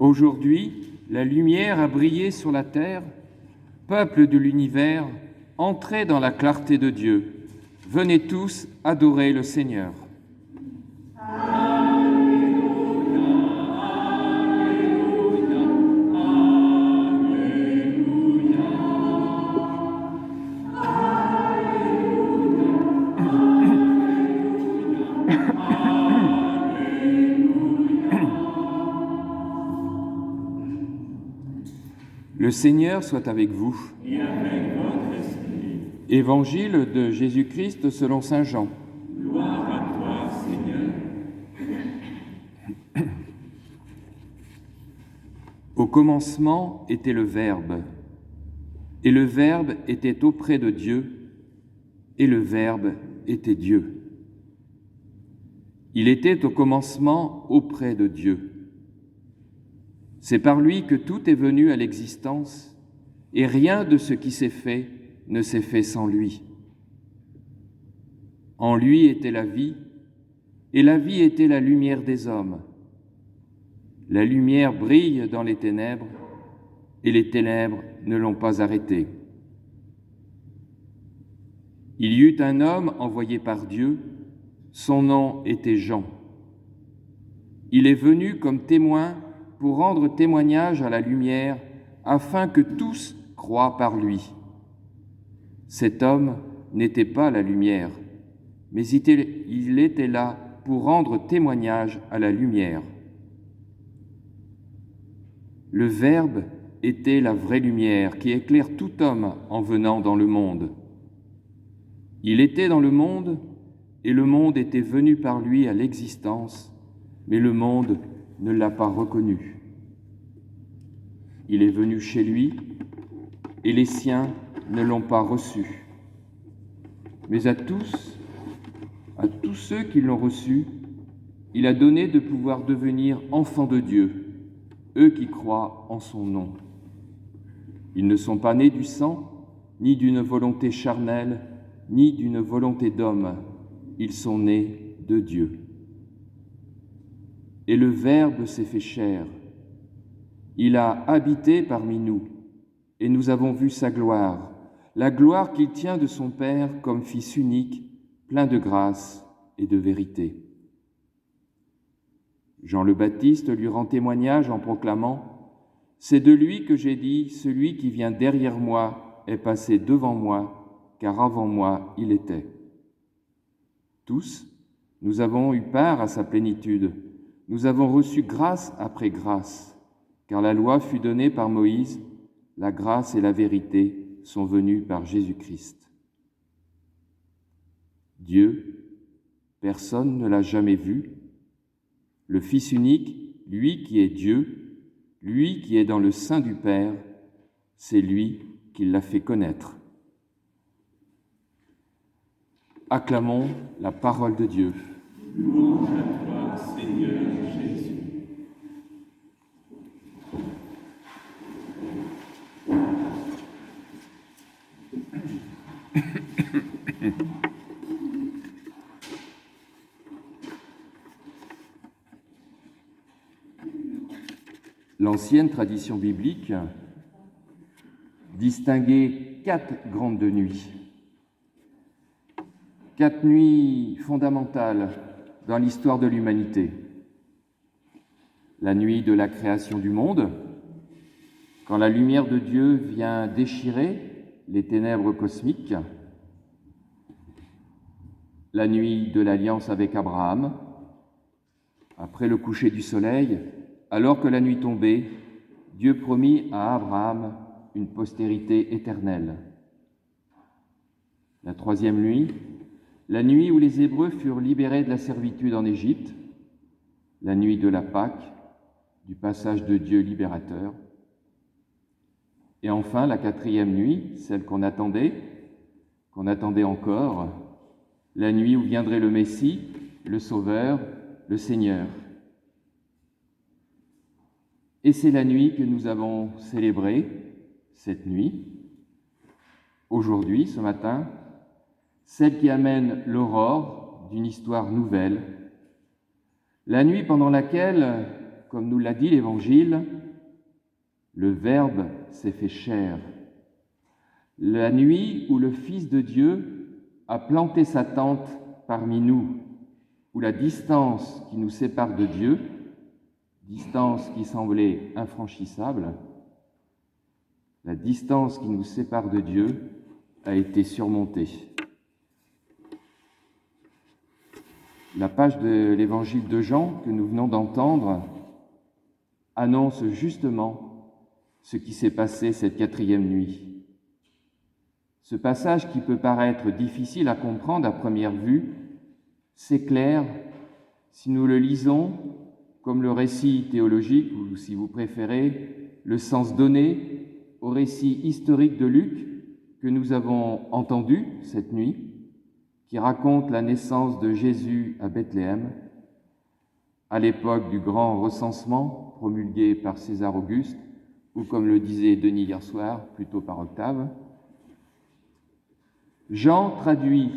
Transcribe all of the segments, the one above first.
Aujourd'hui, la lumière a brillé sur la terre. Peuple de l'univers, entrez dans la clarté de Dieu. Venez tous adorer le Seigneur. Le Seigneur soit avec vous. Et avec votre esprit. Évangile de Jésus-Christ selon saint Jean. Gloire à toi, Seigneur. Au commencement était le Verbe, et le Verbe était auprès de Dieu, et le Verbe était Dieu. Il était au commencement auprès de Dieu. C'est par lui que tout est venu à l'existence, et rien de ce qui s'est fait ne s'est fait sans lui. En lui était la vie, et la vie était la lumière des hommes. La lumière brille dans les ténèbres, et les ténèbres ne l'ont pas arrêtée. Il y eut un homme envoyé par Dieu, son nom était Jean. Il est venu comme témoin pour rendre témoignage à la lumière, afin que tous croient par lui. Cet homme n'était pas la lumière, mais il était là pour rendre témoignage à la lumière. Le Verbe était la vraie lumière qui éclaire tout homme en venant dans le monde. Il était dans le monde, et le monde était venu par lui à l'existence, mais le monde ne l'a pas reconnu. Il est venu chez lui, et les siens ne l'ont pas reçu. Mais à tous ceux qui l'ont reçu, il a donné de pouvoir devenir enfants de Dieu, eux qui croient en son nom. Ils ne sont pas nés du sang, ni d'une volonté charnelle, ni d'une volonté d'homme. Ils sont nés de Dieu. Et le Verbe s'est fait chair. Il a habité parmi nous, et nous avons vu sa gloire, la gloire qu'il tient de son Père comme Fils unique, plein de grâce et de vérité. Jean le Baptiste lui rend témoignage en proclamant « C'est de lui que j'ai dit, celui qui vient derrière moi est passé devant moi, car avant moi il était. » Tous, nous avons eu part à sa plénitude. Nous avons reçu grâce après grâce, car la loi fut donnée par Moïse, la grâce et la vérité sont venues par Jésus-Christ. Dieu, personne ne l'a jamais vu. Le Fils unique, lui qui est Dieu, lui qui est dans le sein du Père, c'est lui qui l'a fait connaître. Acclamons la parole de Dieu. Louange à toi, Seigneur Jésus. L'ancienne tradition biblique distinguait 4 grandes nuits. 4 nuits fondamentales dans l'histoire de l'humanité. La nuit de la création du monde, quand la lumière de Dieu vient déchirer les ténèbres cosmiques. La nuit de l'alliance avec Abraham, après le coucher du soleil, alors que la nuit tombait, Dieu promit à Abraham une postérité éternelle. La 3e nuit, la nuit où les Hébreux furent libérés de la servitude en Égypte, la nuit de la Pâque, du passage de Dieu libérateur. Et enfin, la 4e nuit, celle qu'on attendait encore, la nuit où viendrait le Messie, le Sauveur, le Seigneur. Et c'est la nuit que nous avons célébrée, cette nuit, aujourd'hui, ce matin, celle qui amène l'aurore d'une histoire nouvelle, la nuit pendant laquelle comme nous l'a dit l'Évangile, le Verbe s'est fait chair. La nuit où le Fils de Dieu a planté sa tente parmi nous, où la distance qui nous sépare de Dieu, distance qui semblait infranchissable, la distance qui nous sépare de Dieu a été surmontée. La page de l'Évangile de Jean que nous venons d'entendre annonce justement ce qui s'est passé cette 4e nuit. Ce passage qui peut paraître difficile à comprendre à première vue s'éclaire si nous le lisons comme le récit théologique, ou si vous préférez, le sens donné au récit historique de Luc que nous avons entendu cette nuit, qui raconte la naissance de Jésus à Bethléem, à l'époque du grand recensement promulgué par César Auguste, ou comme le disait Denis hier soir, plutôt par Octave. Jean traduit,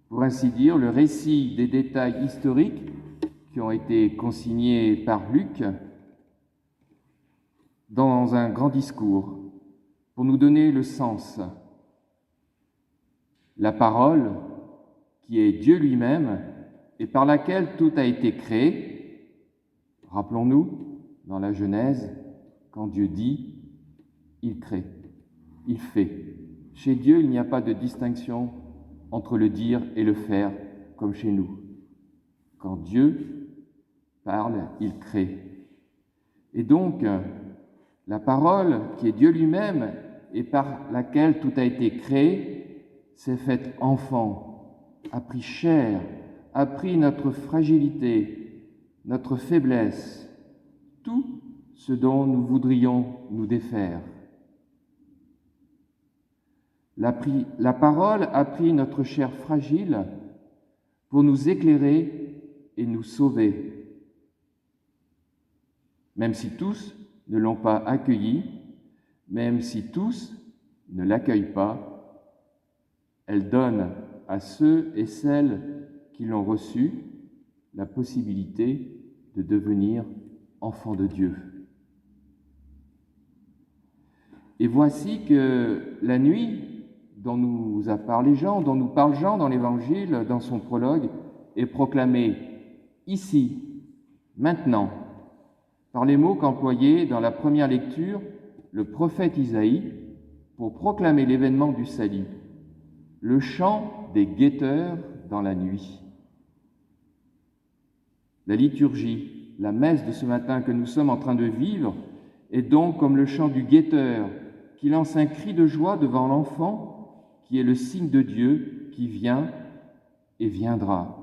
pour ainsi dire, le récit des détails historiques qui ont été consignés par Luc dans un grand discours pour nous donner le sens. La parole, qui est Dieu lui-même et par laquelle tout a été créé. Rappelons-nous, dans la Genèse, quand Dieu dit, il crée, il fait. Chez Dieu, il n'y a pas de distinction entre le dire et le faire, comme chez nous. Quand Dieu parle, il crée. Et donc, la parole, qui est Dieu lui-même et par laquelle tout a été créé, s'est faite enfant, a pris chair, a pris notre fragilité, notre faiblesse, tout ce dont nous voudrions nous défaire. La parole a pris notre chair fragile pour nous éclairer et nous sauver. Même si tous ne l'ont pas accueilli, même si tous ne l'accueillent pas, elle donne à ceux et celles qui l'ont reçue la possibilité de devenir enfants de Dieu. Et voici que la nuit dont nous a parlé Jean, dont nous parle Jean dans l'Évangile, dans son prologue, est proclamée ici, maintenant, par les mots qu'employait dans la première lecture le prophète Isaïe pour proclamer l'événement du salut, le chant des guetteurs dans la nuit. La liturgie, la messe de ce matin que nous sommes en train de vivre, est donc comme le chant du guetteur qui lance un cri de joie devant l'enfant qui est le signe de Dieu qui vient et viendra.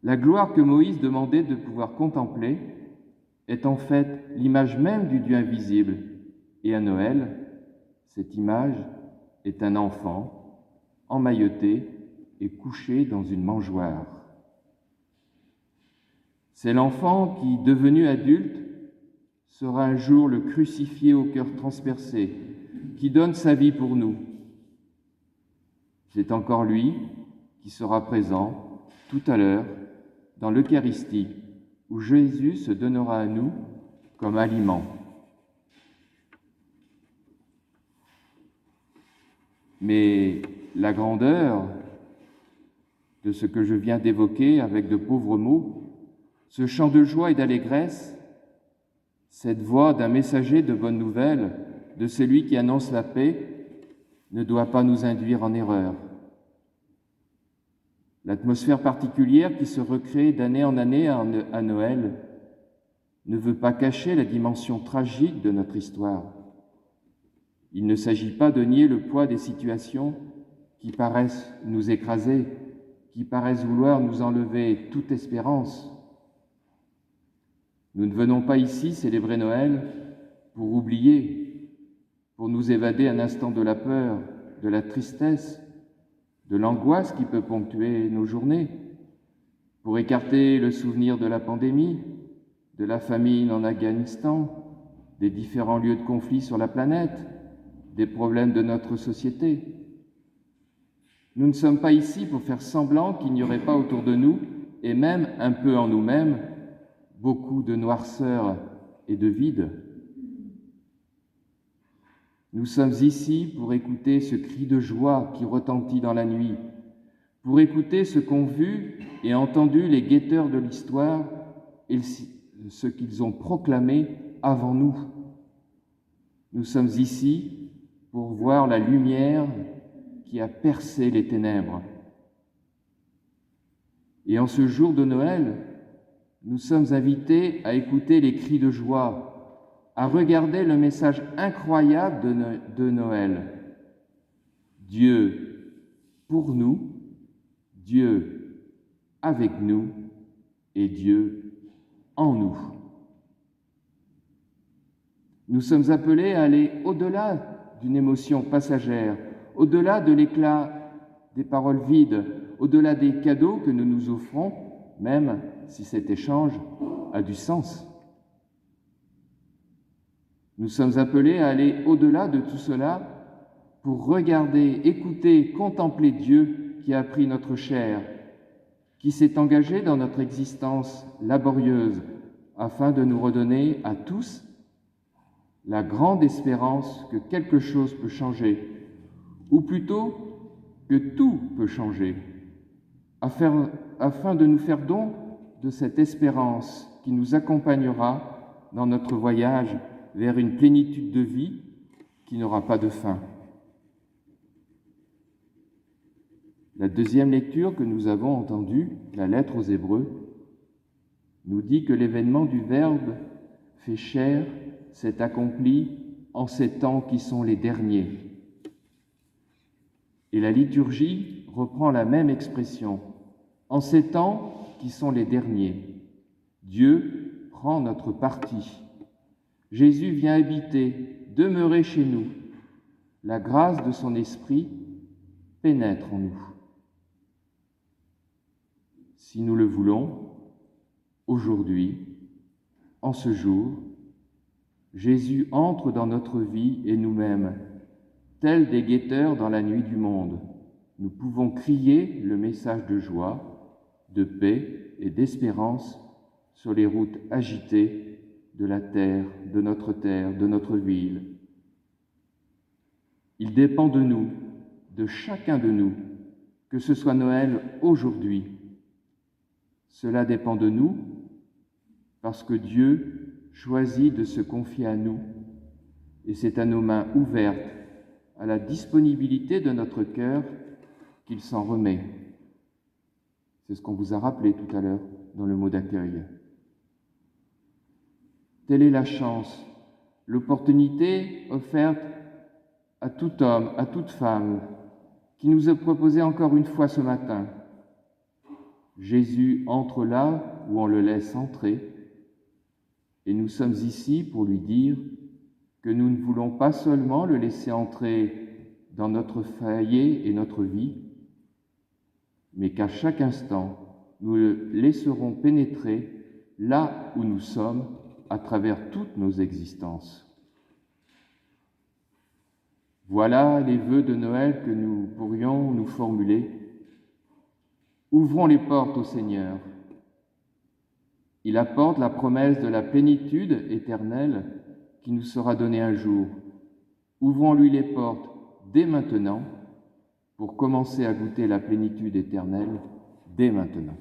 La gloire que Moïse demandait de pouvoir contempler est en fait l'image même du Dieu invisible. Et à Noël, cette image est un enfant emmailloté et couché dans une mangeoire. C'est l'enfant qui, devenu adulte, sera un jour le crucifié au cœur transpercé, qui donne sa vie pour nous. C'est encore lui qui sera présent tout à l'heure dans l'Eucharistie, où Jésus se donnera à nous comme aliment. Mais la grandeur de ce que je viens d'évoquer avec de pauvres mots, ce chant de joie et d'allégresse, cette voix d'un messager de bonne nouvelle, de celui qui annonce la paix, ne doit pas nous induire en erreur. L'atmosphère particulière qui se recrée d'année en année à Noël ne veut pas cacher la dimension tragique de notre histoire. Il ne s'agit pas de nier le poids des situations qui paraissent nous écraser, qui paraissent vouloir nous enlever toute espérance. Nous ne venons pas ici célébrer Noël pour oublier, pour nous évader un instant de la peur, de la tristesse, de l'angoisse qui peut ponctuer nos journées, pour écarter le souvenir de la pandémie, de la famine en Afghanistan, des différents lieux de conflit sur la planète, des problèmes de notre société. Nous ne sommes pas ici pour faire semblant qu'il n'y aurait pas autour de nous, et même un peu en nous-mêmes, beaucoup de noirceur et de vide. Nous sommes ici pour écouter ce cri de joie qui retentit dans la nuit, pour écouter ce qu'ont vu et entendu les guetteurs de l'histoire et ce qu'ils ont proclamé avant nous. Nous sommes ici pour voir la lumière qui a percé les ténèbres. Et en ce jour de Noël, nous sommes invités à écouter les cris de joie, à regarder le message incroyable de Noël. Dieu pour nous, Dieu avec nous et Dieu en nous. Nous sommes appelés à aller au-delà d'une émotion passagère, au-delà de l'éclat des paroles vides, au-delà des cadeaux que nous nous offrons, même si cet échange a du sens. Nous sommes appelés à aller au-delà de tout cela pour regarder, écouter, contempler Dieu qui a pris notre chair, qui s'est engagé dans notre existence laborieuse afin de nous redonner à tous la grande espérance que quelque chose peut changer, ou plutôt que tout peut changer, afin de nous faire don de cette espérance qui nous accompagnera dans notre voyage vers une plénitude de vie qui n'aura pas de fin. La deuxième lecture que nous avons entendue, la lettre aux Hébreux, nous dit que l'événement du Verbe fait chair s'est accompli en ces temps qui sont les derniers. Et la liturgie reprend la même expression. En ces temps qui sont les derniers, Dieu prend notre parti. Jésus vient habiter, demeurer chez nous. La grâce de son esprit pénètre en nous. Si nous le voulons, aujourd'hui, en ce jour, Jésus entre dans notre vie et nous-mêmes, tels des guetteurs dans la nuit du monde. Nous pouvons crier le message de joie, de paix et d'espérance sur les routes agitées de la terre, de notre ville. Il dépend de nous, de chacun de nous, que ce soit Noël aujourd'hui. Cela dépend de nous parce que Dieu choisit de se confier à nous et c'est à nos mains ouvertes, à la disponibilité de notre cœur qu'il s'en remet. C'est ce qu'on vous a rappelé tout à l'heure dans le mot d'accueil. Telle est la chance, l'opportunité offerte à tout homme, à toute femme, qui nous est proposée encore une fois ce matin. Jésus entre là où on le laisse entrer, et nous sommes ici pour lui dire que nous ne voulons pas seulement le laisser entrer dans notre foyer et notre vie, mais qu'à chaque instant, nous le laisserons pénétrer là où nous sommes à travers toutes nos existences. Voilà les vœux de Noël que nous pourrions nous formuler. Ouvrons les portes au Seigneur. Il apporte la promesse de la plénitude éternelle qui nous sera donnée un jour. Ouvrons-lui les portes dès maintenant pour commencer à goûter la plénitude éternelle dès maintenant.